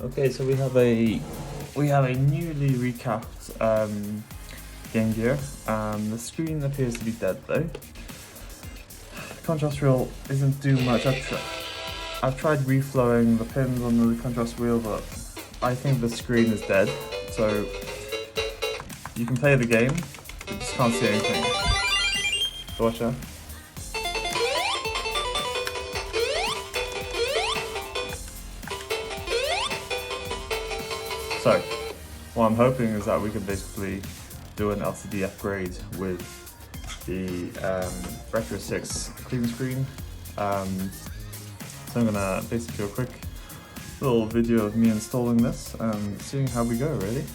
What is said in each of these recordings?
Okay, so we have a newly recapped Game Gear. The screen appears to be dead though. The contrast wheel isn't doing much. I've tried reflowing the pins on the contrast wheel, but I think the screen is dead. So you can play the game, you just can't see anything. So watch out. So, what I'm hoping is that we can basically do an LCD upgrade with the Retro 6 clean screen. So I'm gonna basically do a quick little video of me installing this and seeing how we go, really.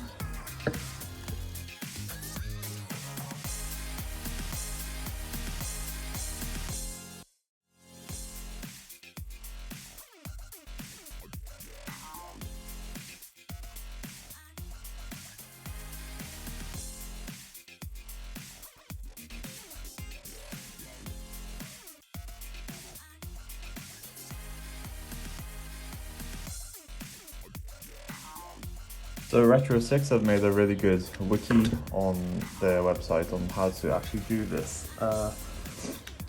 So Retro 6 have made a really good wiki on their website on how to actually do this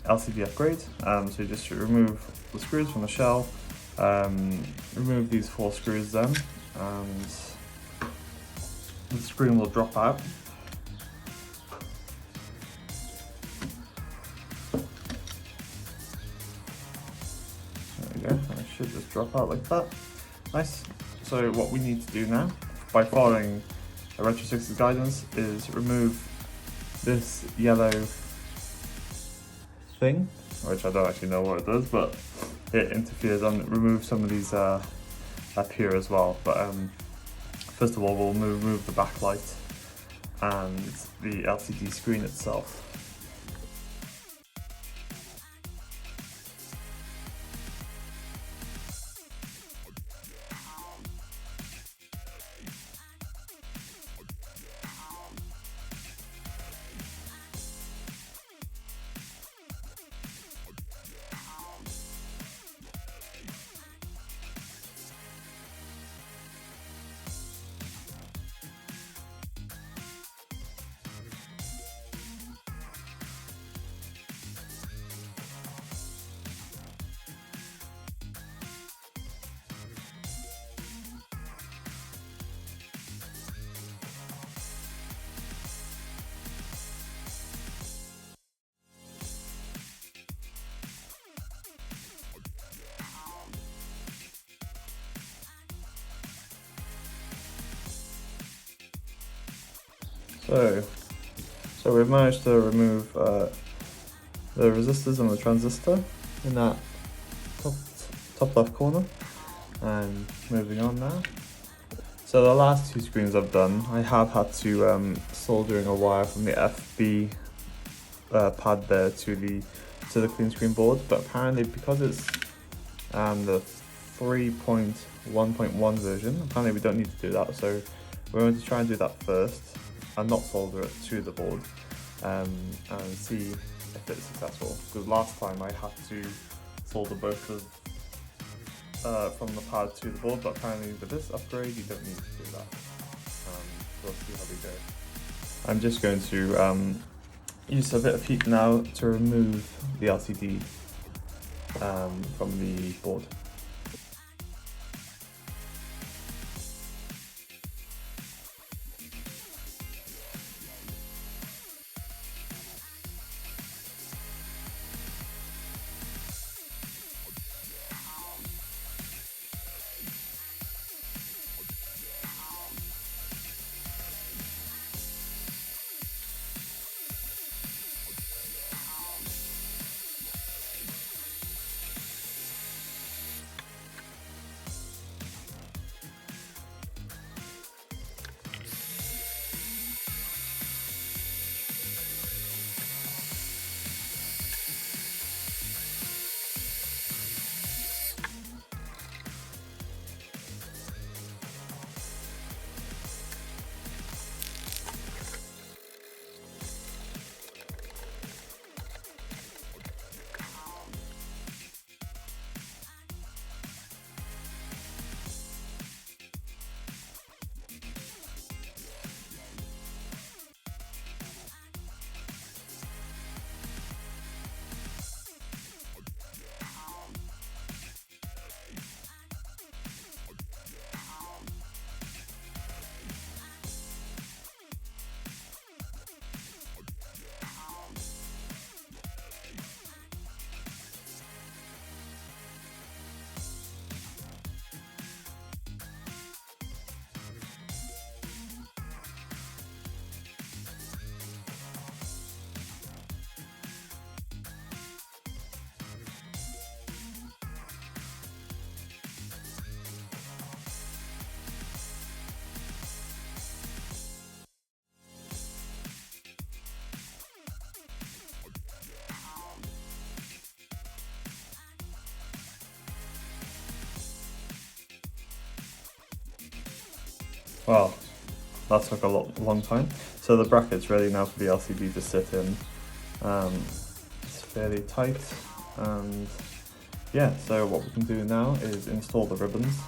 LCD upgrade. So you just remove the screws from the shell, remove these 4 screws then, and the screen will drop out. There we go, and it should just drop out like that. Nice. So what we need to do now, by following a Retro 6's guidance, is remove this yellow thing, which I don't actually know what it does, but it interferes, and remove some of these up here as well. But first of all, we'll remove the backlight and the LCD screen itself. So we've managed to remove the resistors and the transistor in that top left corner, and moving on now. So the last 2 screens I've done, I have had to soldering a wire from the FB pad there to the clean screen board, but apparently because it's the 3.1.1 version, apparently we don't need to do that. So we're going to try and do that first and not solder it to the board, and see if it's successful. Because last time I had to solder both of from the pad to the board, but apparently with this upgrade you don't need to do that. We'll see how we go. I'm just going to use a bit of heat now to remove the LCD from the board. Wow, that took a long time. So the bracket's ready now for the LCD to sit in. It's fairly tight, and yeah, so what we can do now is install the ribbons.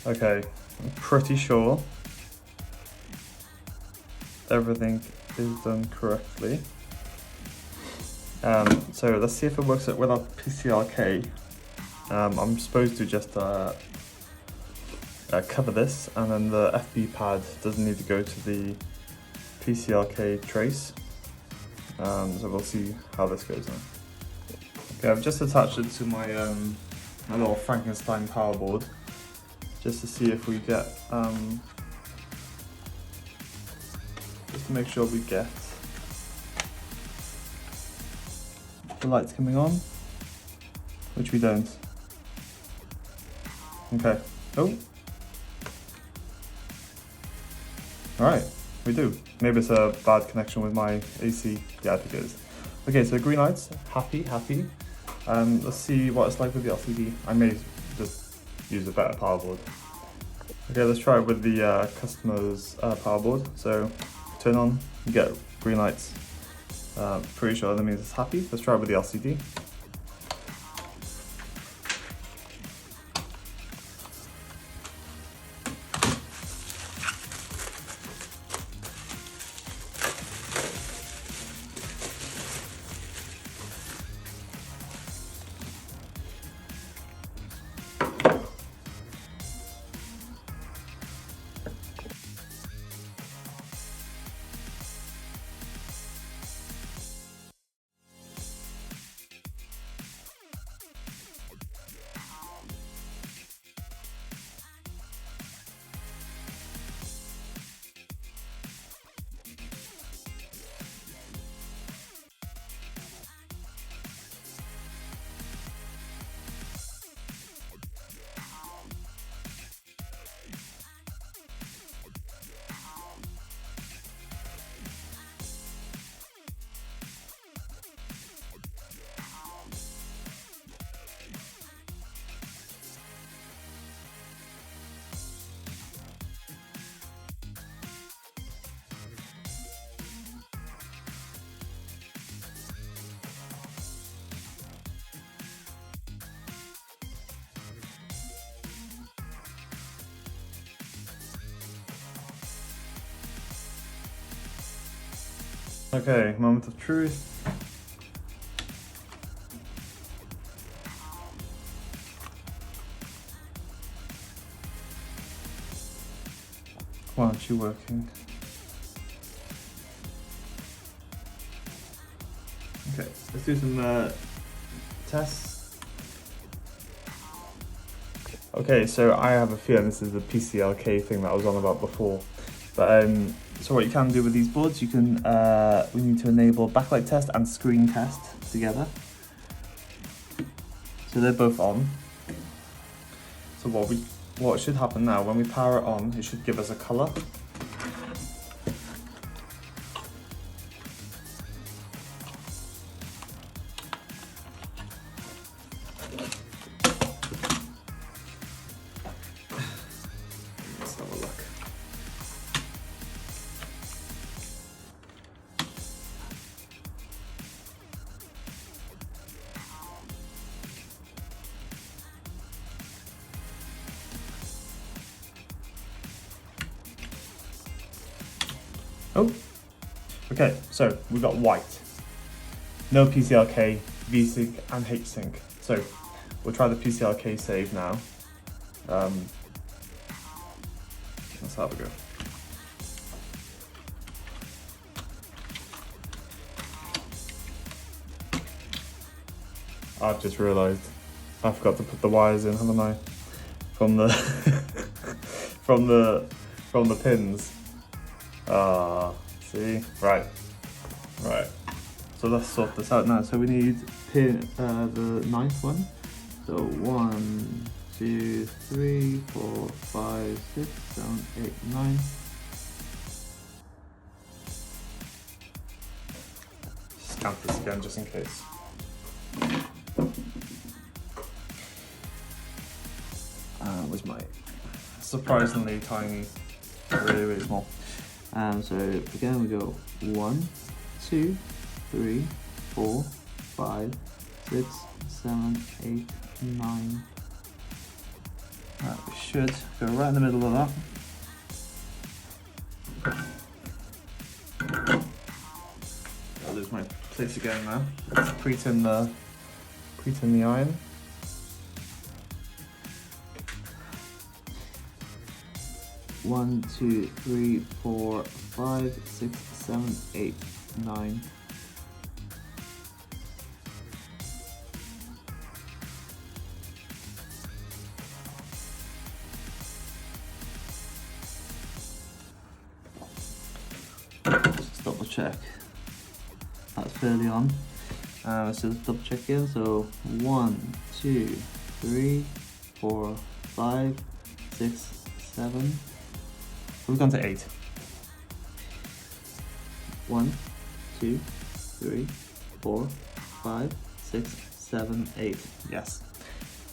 Okay, I'm pretty sure everything is done correctly. So let's see if it works without PCLK. I'm supposed to just cover this, and then the FB pad doesn't need to go to the PCLK trace. So we'll see how this goes now. Okay, I've just attached it to my my little Frankenstein power board, just to see if we get, just to make sure we get the lights coming on, which we don't. Okay. Oh. Alright, we do. Maybe it's a bad connection with my AC. Yeah, I think it is. Okay, so green lights, happy. Let's see what it's like with the LCD. I may just use a better power board. Okay, let's try it with the customer's power board. So turn on, you get green lights. Pretty sure that means it's happy. Let's try it with the LCD. Okay, moment of truth. Why aren't you working? Okay, let's do some tests. Okay, so I have a feeling this is the PCLK thing that I was on about before. But so what you can do with these boards, you can we need to enable backlight test and screen test together. So they're both on. So what should happen now, when we power it on, it should give us a colour. Let's have a look. Oh, okay, so we've got white. No PCLK, VSync and HSync. So we'll try the PCLK save now. Let's have a go. I've just realised I forgot to put the wires in, haven't I? From the from the pins. See? Right. So let's sort this out now. So we need pin the ninth one. So 1, 2, 3, 4, 5, 6, 7, 8, 9. Stamp this again just in case. Was my surprisingly tiny, really small. So again we go 1, 2, 3, 4, 5, 6, 7, 8, 9. Right, we should go right in the middle of that. I'll lose my place again now. Let's pre-tin the iron. One, 2, 3, 4, 5, 6, 7, 8, 9. Let's double check. That's fairly on. Let's just double check again. So 1, 2, 3, 4, 5, 6, 7. We've gone to 8. 1, 2, 3, 4, 5, 6, 7, 8. Yes.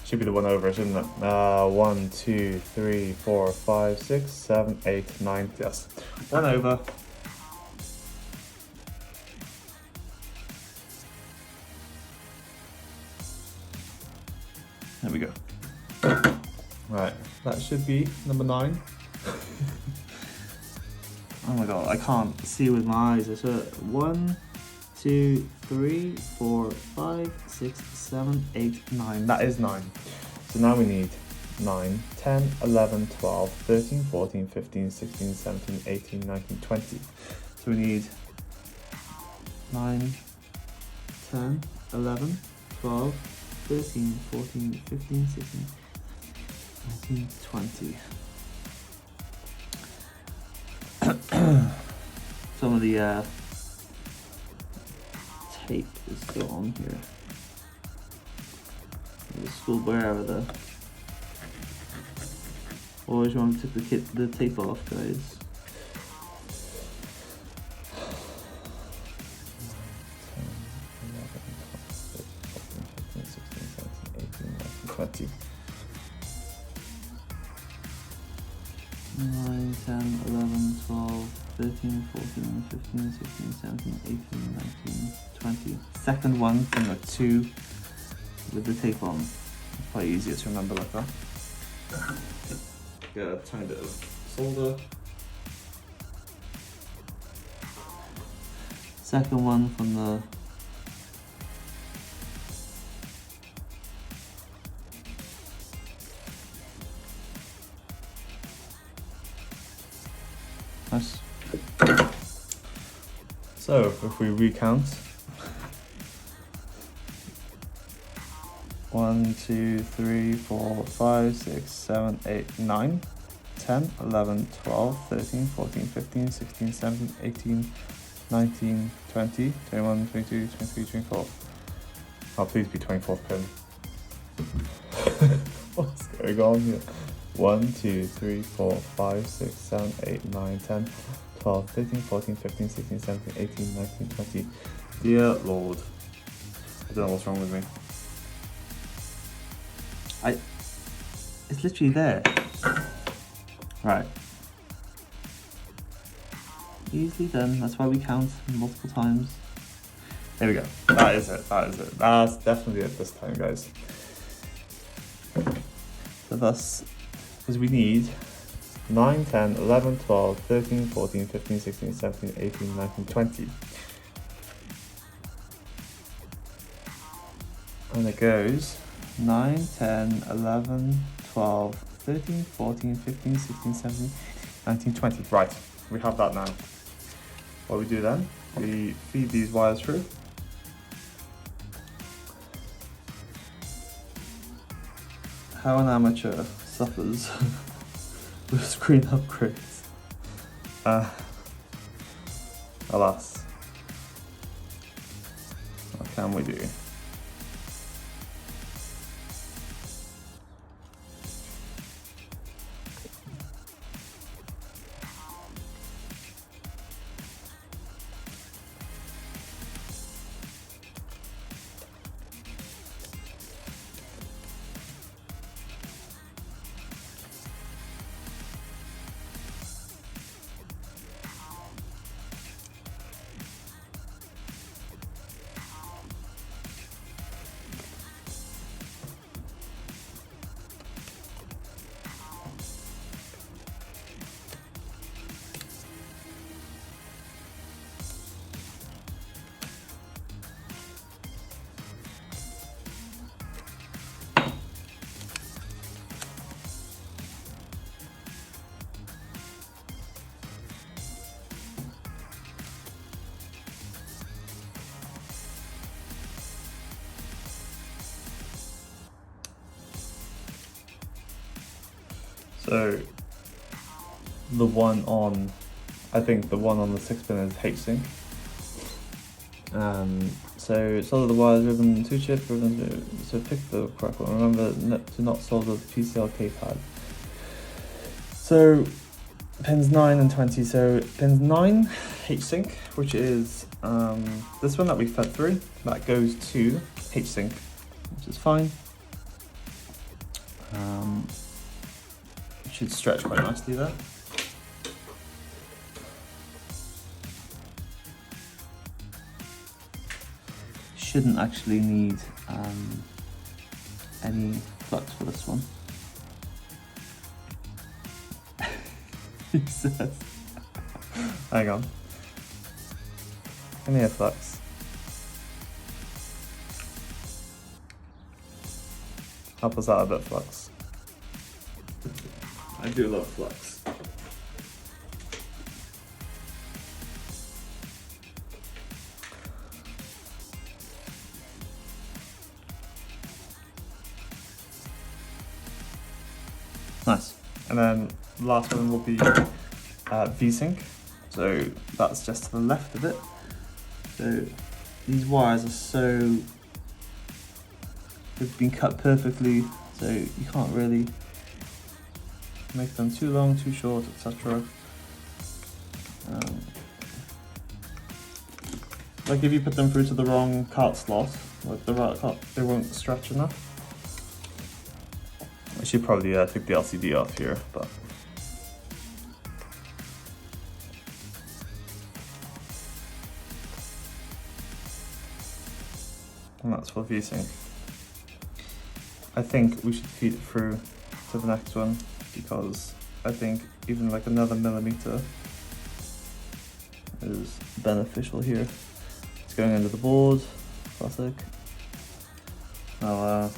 Should be the one over, shouldn't it? 1, 2, 3, 4, 5, 6, 7, 8, 9. Yes. One over. There we go. Right. That should be number 9. Oh my god, I can't see with my eyes. I saw 1, 2, 3, 4, 5, 6, 7, 8, 9. That is 9. So now we need 9, 10, 11, 12, 13, 14, 15, 16, 17, 18, 19, 20. So we need 9, 10, 11, 12, 13, 14, 15, 16, 19, 20. Some of the tape is still on here. The school wherever the. Always want to take the tape off, guys. 20. 9, 10, 11, 12, 13, 14, 15, 16, 17, 18, 19, 20. Second one from the 2 with the tape on. It's quite easier to remember like that. Get a tiny bit of solder. second one from the nice. So if we recount, 1, 2, 3, 4, 5, 6, 7, 8, 9, 10, 11, 12, 13, 14, 15, 16, 17, 18, 19, 20, 21, 22, 23, 24. Oh, please be 24th pin. What's going on here? 1, 2, 3, 4, 5, 6, 7, 8, 9, 10, 12, 13, 14, 15, 16, 17, 18, 19, 20. Dear Lord. I don't know what's wrong with me. It's literally there. Right. Easily done. That's why we count multiple times. There we go. That is it. That is it. That's definitely it this time, guys. So thus, because we need 9, 10, 11, 12, 13, 14, 15, 16, 17, 18, 19, 20. And it goes 9, 10, 11, 12, 13, 14, 15, 16, 17, 19, 20. Right, we have that now. What we do then, we feed these wires through. How an amateur suffers with screen upgrades. Alas. What can we do? So the one on, I think the one on the 6-pin is heatsink. So solder the wires, ribbon, 2-chip, ribbon, so pick the correct one. Remember to not solder the PCLK pad. So pins 9 and 20, so pins 9, heatsink, which is this one that we fed through, that goes to heatsink, which is fine. Should stretch quite nicely there. Shouldn't actually need any flux for this one. He says, hang on. Give me a flux. Help us out a bit, flux. I do love flux. Nice. And then the last one will be V-sync. So that's just to the left of it. So these wires are they've been cut perfectly, so you can't really make them too long, too short, etc. Like if you put them through to the wrong cart slot, like the right cart, they won't stretch enough. I should probably take the LCD off here, but and that's for V-sync. I think we should feed it through to the next one, because I think even like another millimeter is beneficial here. It's going under the board. Classic. Now,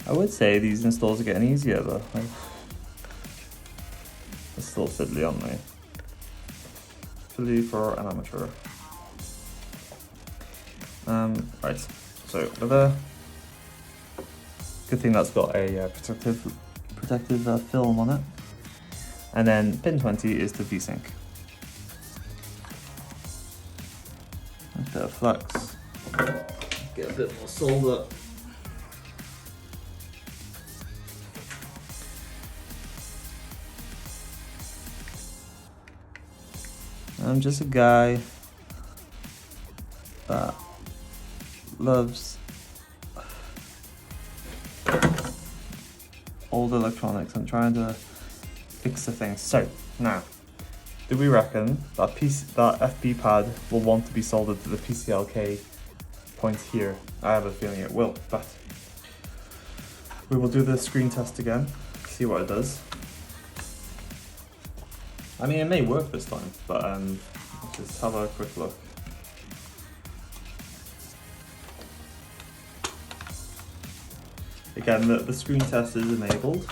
I would say these installs are getting easier, but it's still fiddly on me. Fiddly for an amateur. Right, so the good thing that's got a protective film on it. And then pin 20 is the VSync. A bit of flux. Get a bit more solder. I'm just a guy that loves old electronics and trying to fix the things. So now, do we reckon that FB pad will want to be soldered to the PCLK point here? I have a feeling it will, but we will do the screen test again, see what it does. I mean, it may work this time, but let's just have a quick look. Again, the screen test is enabled.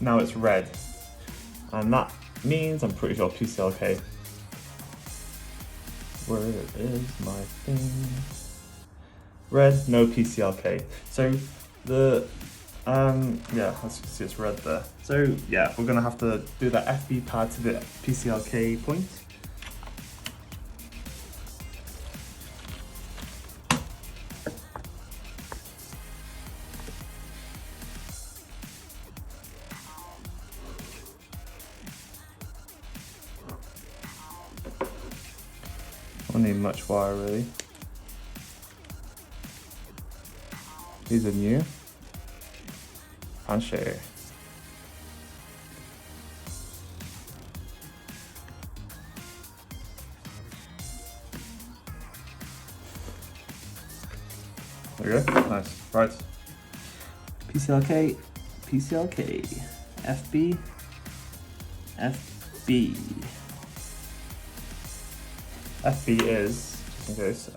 Now it's red, and that means I'm pretty sure PCLK. Where is my thing? Red, no PCLK. So the yeah, as you can see, it's red there. So yeah, we're gonna have to do that FB pad to the PCLK point. Don't need much wire really. These are new. And share. There we go. Nice. Right. PCLK, PCLK, FB, FB. FB is, just in case,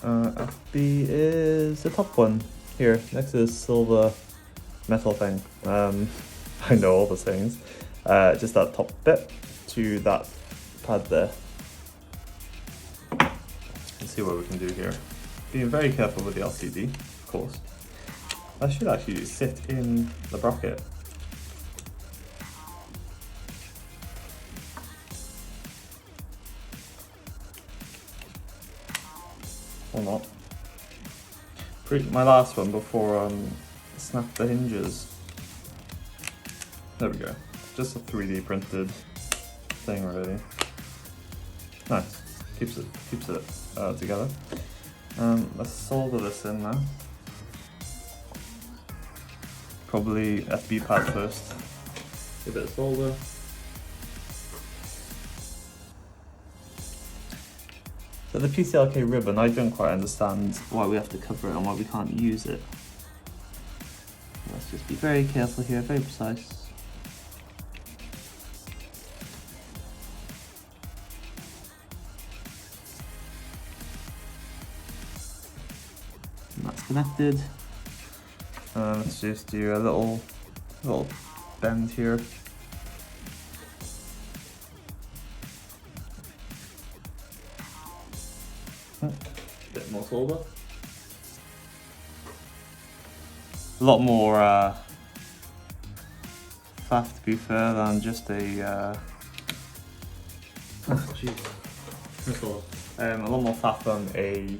FB is the top one here, next to this silver metal thing. I know all the things. Just that top bit to that pad there. Let's see what we can do here. Being very careful with the LCD, of course. That should actually sit in the bracket. Or not. My last one before snap the hinges. There we go. Just a 3D printed thing really. Nice. Keeps it together. Let's solder this in now. Probably FB pad first. A bit of solder. So the PCLK ribbon, I don't quite understand why we have to cover it and why we can't use it. Let's just be very careful here, very precise. And that's connected. Let's just do a little bend here. Bit more solder. A lot more faff to be fair than just a a lot more faff than a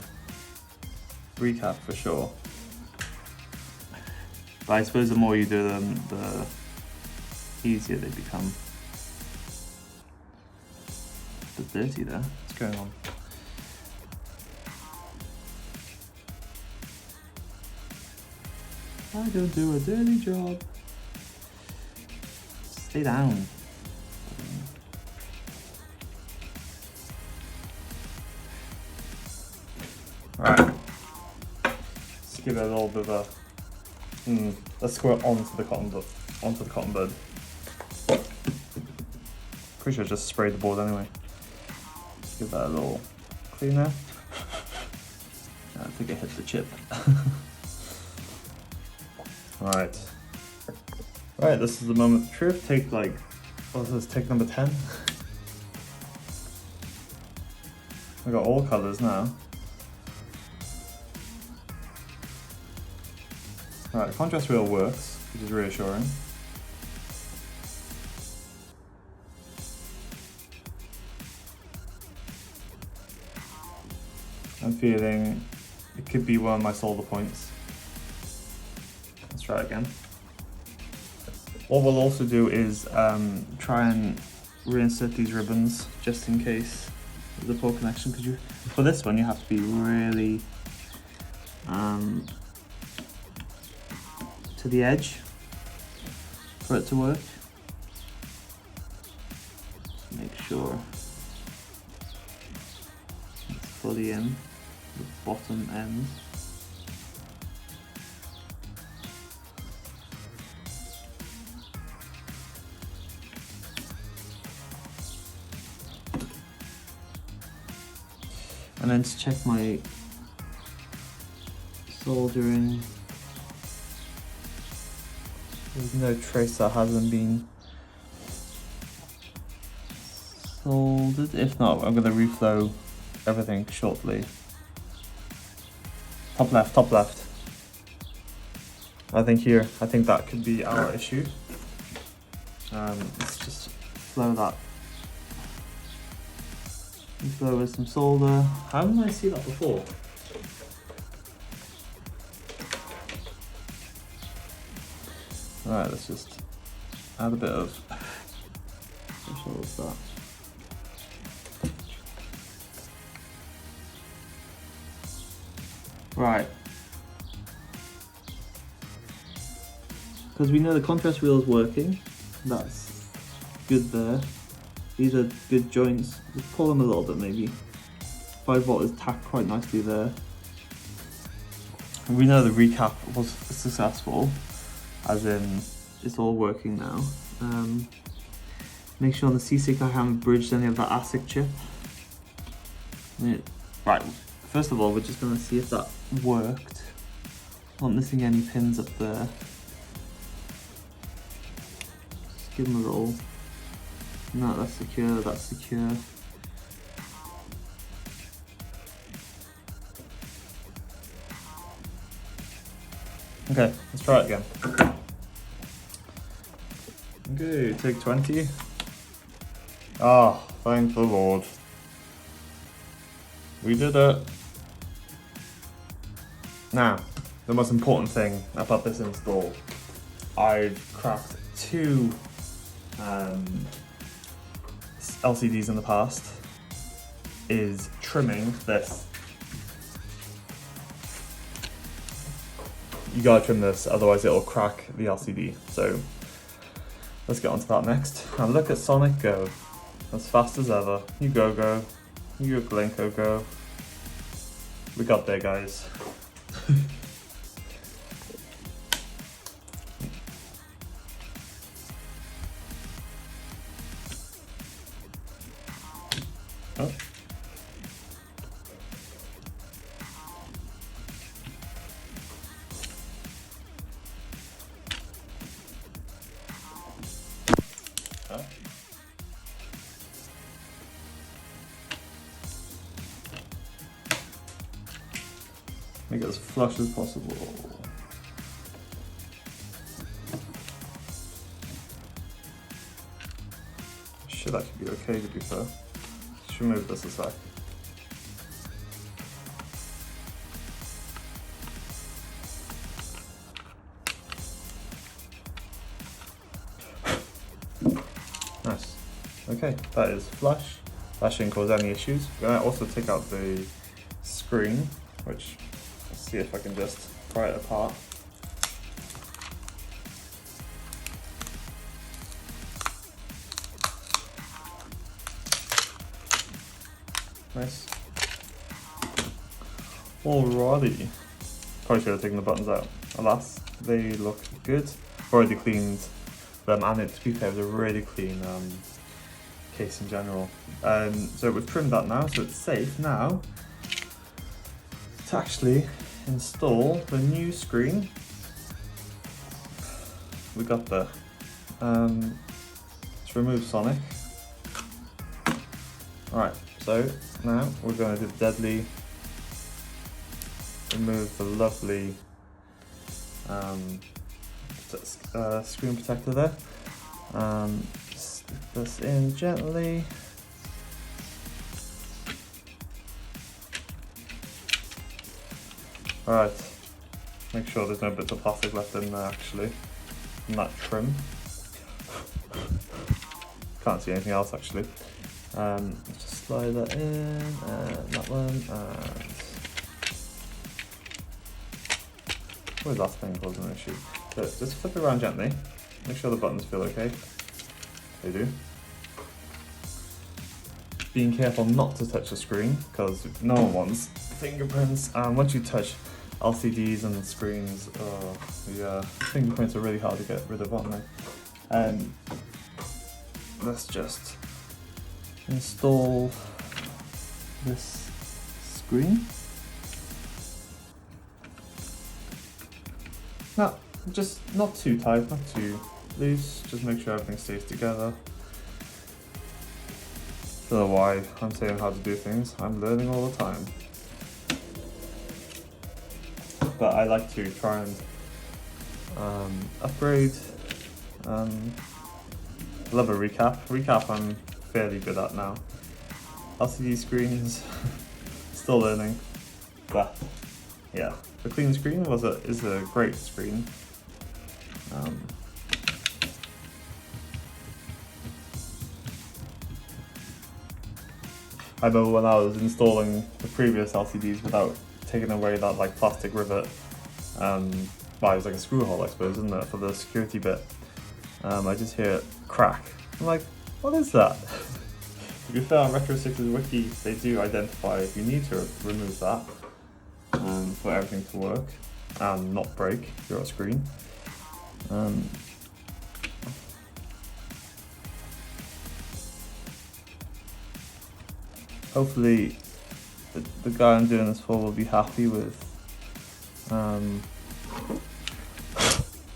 recap for sure. But I suppose the more you do them, the easier they become. A bit dirty there. What's going on? I don't do a dirty job. Stay down. Alright. Let's give it a little bit of a... let's squirt onto the cotton bud. Pretty sure I just sprayed the board anyway. Let's give that a little cleaner. I think it hit the chip. Right. Right, this is the moment of truth. Take like, what is this, take number 10? I got all colours now. Right, the contrast wheel works, which is reassuring. I'm feeling it could be one of my solder points. Let's try it again. What we'll also do is try and reinsert these ribbons just in case there's a poor connection, because for this one you have to be really to the edge for it to work. Make sure it's fully in the bottom end. And then to check my soldering, there's no trace that hasn't been soldered. If not, I'm going to reflow everything shortly. Top left, top left. I think that could be our issue. Let's just flow that. Flow with some solder. How didn't I see that before? Alright, let's just add a bit of that. Right. Because we know the contrast wheel is working. That's good there. These are good joints. Just pull them a little bit maybe. 5 volt is tacked quite nicely there. And we know the recap was successful, as in it's all working now. Make sure on the C6 I haven't bridged any of that ASIC chip. Right, first of all we're just going to see if that worked. Not missing any pins up there. Just give them a roll. No, that's secure, that's secure. Okay, let's try it again. Okay, take 20. Ah, thank the Lord. We did it. Now, the most important thing about this install, I've cracked 2 LCDs in the past, is trimming this. You gotta trim this, otherwise it'll crack the LCD. So let's get onto that next. Now look at Sonic go, as fast as ever. You go, you Glencoe go. We got there, guys. Oh. Oh. Make it as flush as possible. Should actually be okay, to be fair. Should move this a sec. Nice. Okay, that is flush. That shouldn't cause any issues. We're going to also take out the screen, which, let's see if I can just pry it apart. Nice. Alrighty. Probably should have taken the buttons out. Alas, they look good. Already cleaned them, and to be fair, it was a really clean case in general. So we've trimmed that now, so it's safe now to actually install the new screen. We got the let's remove Sonic. Alright, so now we're going to deadly remove the lovely screen protector there. Slip this in gently. Alright, make sure there's no bits of plastic left in there actually, from that trim. Can't see anything else actually. Let's just slide that in, and that one, and where's that thing causing an issue? So just flip it around gently, make sure the buttons feel okay. They do. Being careful not to touch the screen, because no one wants fingerprints, and once you touch LCDs and screens, the fingerprints are really hard to get rid of, aren't they? Let's just install this screen. No, just not too tight, not too loose, just make sure everything stays together. Don't know why I'm saying how to do things, I'm learning all the time. But I like to try and upgrade. Love a recap. Recap I'm fairly good at now. LCD screens, still learning. But yeah, the clean screen is a great screen. I remember when I was installing the previous LCDs without taking away that like plastic rivet, well, it was like a screw hole I suppose, isn't it, for the security bit. I just hear it crack. I'm like, what is that? If you found Retro 6's wiki, they do identify if you need to remove that for everything to work and not break your screen. Hopefully the guy I'm doing this for will be happy with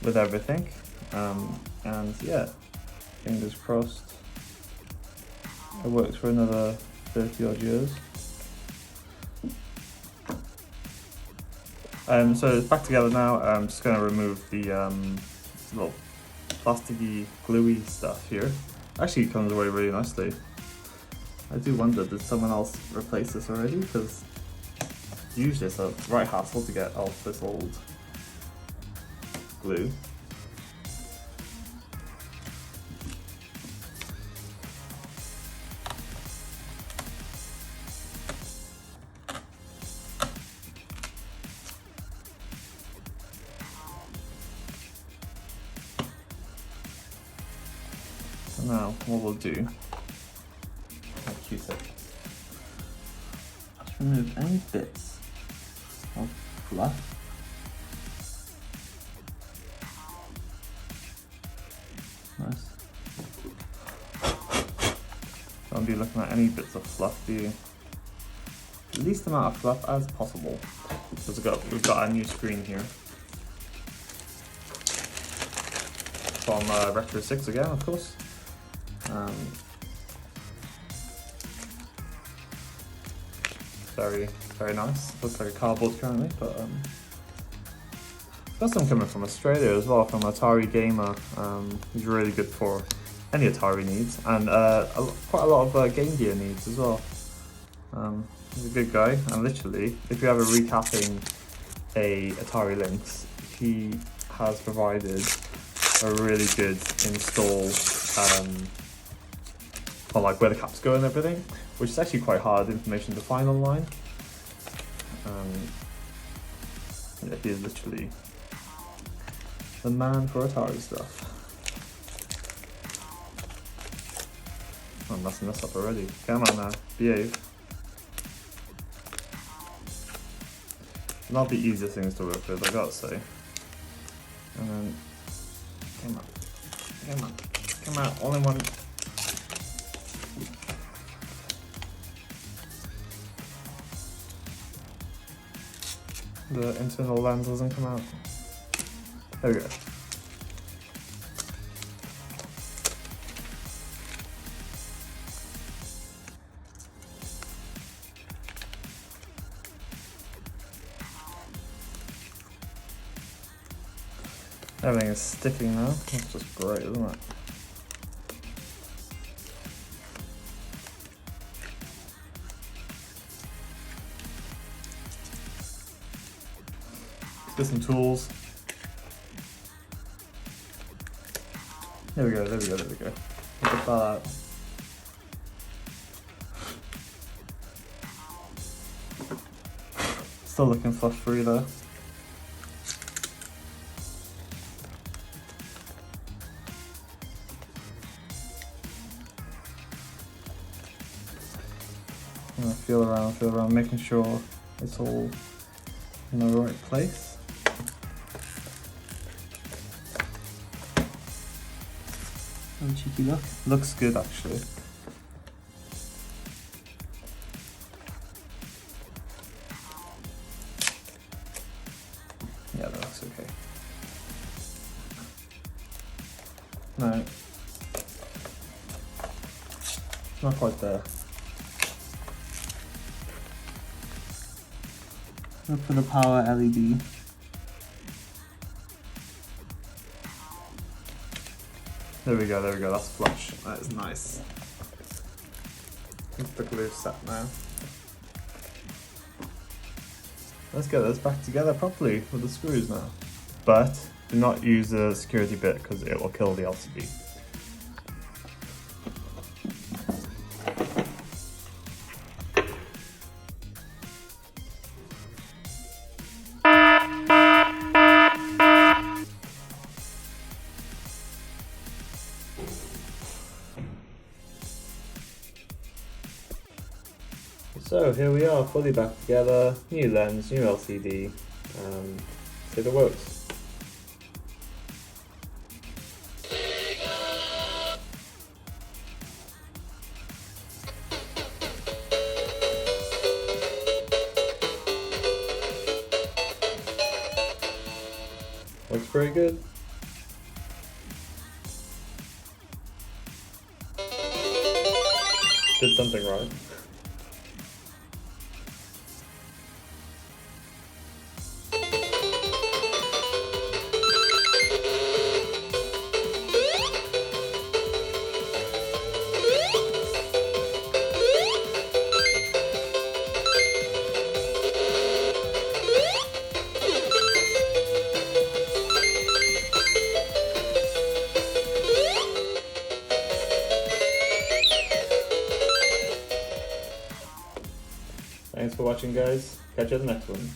everything. And yeah, fingers crossed it works for another 30 odd years. So it's back together now. I'm just going to remove the little plasticky gluey stuff here. Actually it comes away really nicely. I do wonder, did someone else replace this already? Because usually it's a right hassle to get off this old glue. So now what we'll do, Q-tip, let's remove any bits of fluff. Nice. Don't be looking at any bits of fluff, do you? The least amount of fluff as possible. So we've got our new screen here. From Retro 6 again, of course. Very, very nice. Looks like a cardboard currently, but got some coming from Australia as well, from Atari Gamer. He's really good for any Atari needs, and quite a lot of Game Gear needs as well. He's a good guy, and literally, if you're ever recapping a Atari Lynx, he has provided a really good install on like where the caps go and everything, which is actually quite hard information to find online. Yeah, he is literally the man for Atari stuff. I'm messing this up already. Come on now, behave. not the easiest things to work with, I gotta say. And then, come on, only one. The internal lens doesn't come out. There we go. Everything is sticking now. That's just great, isn't it? Let's get some tools. There we go. Get that out. Still looking fuss free though. Feel around, making sure it's all in the right place. Oh, cheeky look. Looks good actually. Yeah, that looks okay. No. Not quite there. Look for the power LED. There we go, that's flush. That is nice. It's the glue set now. Let's get this back together properly with the screws now. But do not use the security bit because it will kill the LCD. So here we are, fully back together, new lens, new LCD, see if it works. Looks pretty good. Did something right. Thanks for watching, guys. Catch you at the next one.